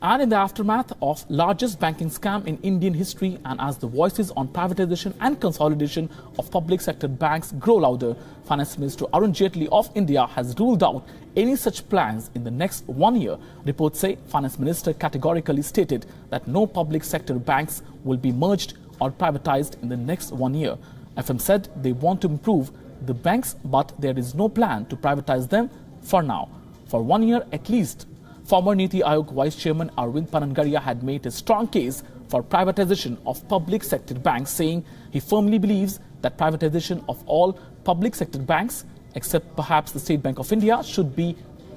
And in the aftermath of largest banking scam in Indian history, and as the voices on privatization and consolidation of public sector banks grow louder, Finance Minister Arun Jaitley of India has ruled out any such plans in the next 1 year. Reports say Finance Minister categorically stated that no public sector banks will be merged or privatized in the next 1 year. FM said they want to improve the banks, but there is no plan to privatize them for now. For 1 year at least. Former Niti Aayog Vice Chairman Arvind Panangaria had made a strong case for privatization of public sector banks, saying he firmly believes that privatization of all public sector banks, except perhaps the State Bank of India, should be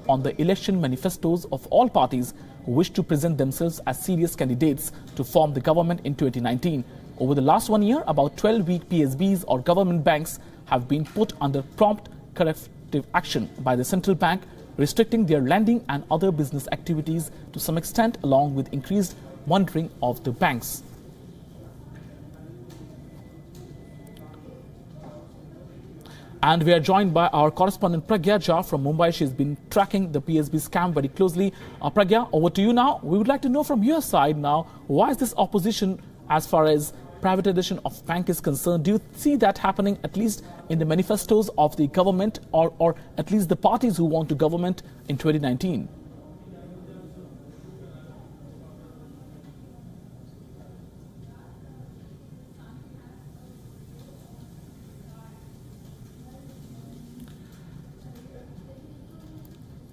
on the election manifestos of all parties who wish to present themselves as serious candidates to form the government in 2019. Over the last 1 year, about 12 weak PSBs or government banks have been put under prompt corrective action by the central bank, restricting their lending and other business activities to some extent, along with increased monitoring of the banks. And we are joined by our correspondent Pragya Jha from Mumbai. She's been tracking the PSB scam very closely. Pragya, over to you now. We would like to know from your side now, why is this opposition as far as privatization of bank is concerned? Do you see that happening at least in the manifestos of the government, or at least the parties who want to government in 2019?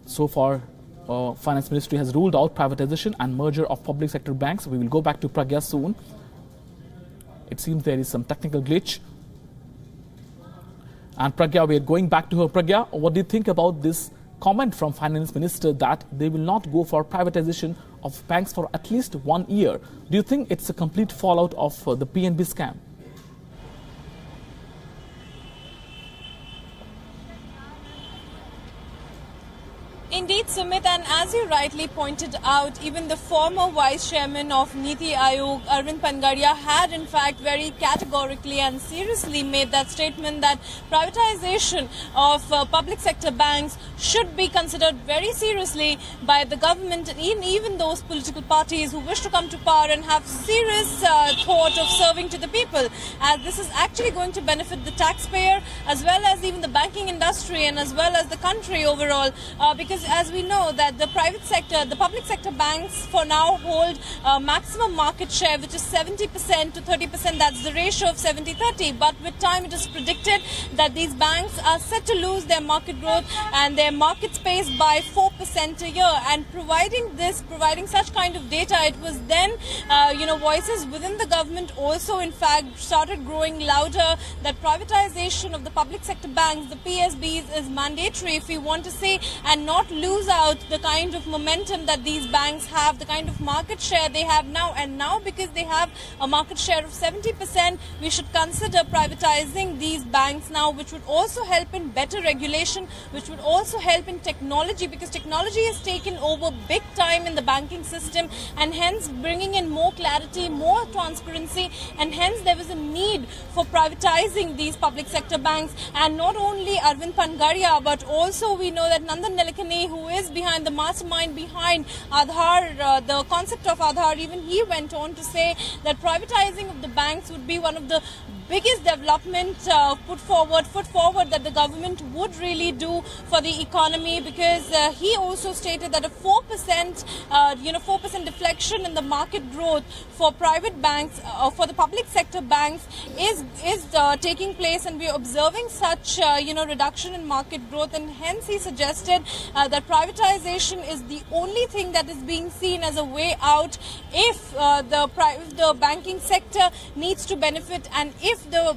So far, Finance Ministry has ruled out privatization and merger of public sector banks. We will go back to Pragya soon. It seems there is some technical glitch. And Pragya, we are going back to her. Pragya, what do you think about this comment from Finance Minister that they will not go for privatization of banks for at least 1 year? Do you think it's a complete fallout of the PNB scam? Indeed, Sumit, and as you rightly pointed out, even the former Vice Chairman of Niti Aayog, Arvind Panangaria, had in fact very categorically and seriously made that statement that privatization of public sector banks should be considered very seriously by the government, and even those political parties who wish to come to power and have serious thought of serving to the people, as this is actually going to benefit the taxpayer as well as even the banking industry and as well as the country overall, because as we know that the private sector, the public sector banks for now hold maximum market share, which is 70% to 30%. That's the ratio of 70-30. But with time, it is predicted that these banks are set to lose their market growth and their market space by 4% a year. And providing such kind of data, it was then, voices within the government also, in fact, started growing louder that privatization of the public sector banks, the PSBs, is mandatory if we want to say and not lose out the kind of momentum that these banks have, the kind of market share they have now. And now, because they have a market share of 70%, we should consider privatizing these banks now, which would also help in better regulation, which would also help in technology, because technology has taken over big time in the banking system, and hence bringing in more clarity, more transparency, and hence there was a need for privatizing these public sector banks. And not only Arvind Panangaria, but also we know that Nandan Nilekani, who is behind the mastermind behind Aadhaar, the concept of Aadhaar, even he went on to say that privatizing of the banks would be one of the biggest development put forward that the government would really do for the economy, because he also stated that a 4% deflection in the market growth for private banks, for the public sector banks is taking place, and we are observing such reduction in market growth, and hence he suggested that privatization is the only thing that is being seen as a way out if the banking sector needs to benefit, and if the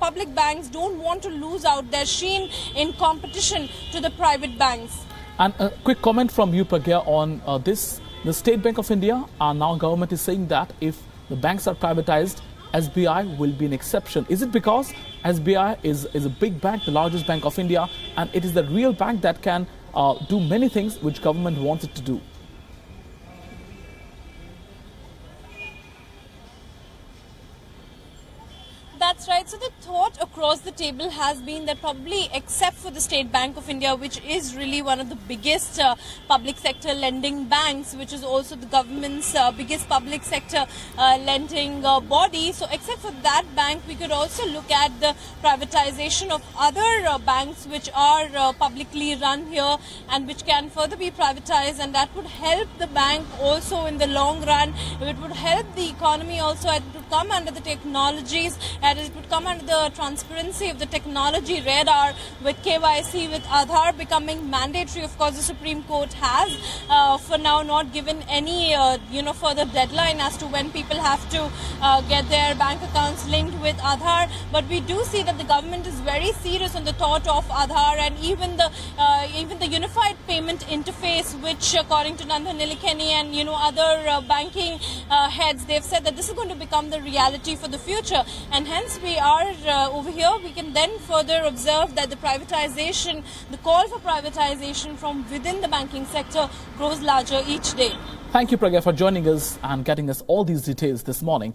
public banks don't want to lose out their sheen in competition to the private banks. And a quick comment from you, Pragya, on this. The State Bank of India, now government is saying that if the banks are privatized, SBI will be an exception. Is it because SBI is a big bank, the largest bank of India, and it is the real bank that can do many things which government wants it to do? That's right. So the thought across across the table has been that probably except for the State Bank of India, which is really one of the biggest public sector lending banks, which is also the government's biggest public sector lending body. So except for that bank, we could also look at the privatization of other banks which are publicly run here and which can further be privatized, and that would help the bank also in the long run. It would help the economy also. It would come under the technologies, and it would come under the transparency of the technology radar, with KYC, with Aadhaar becoming mandatory. Of course, the Supreme Court has for now not given any further deadline as to when people have to get their bank accounts linked with Aadhaar. But we do see that the government is very serious on the thought of Aadhaar, and even the unified payment interface, which according to Nandan Nilekani and other banking heads, they've said that this is going to become the reality for the future, and hence we are over here. We can then further observe that the privatization, the call for privatization from within the banking sector grows larger each day. Thank you, Pragya, for joining us and getting us all these details this morning.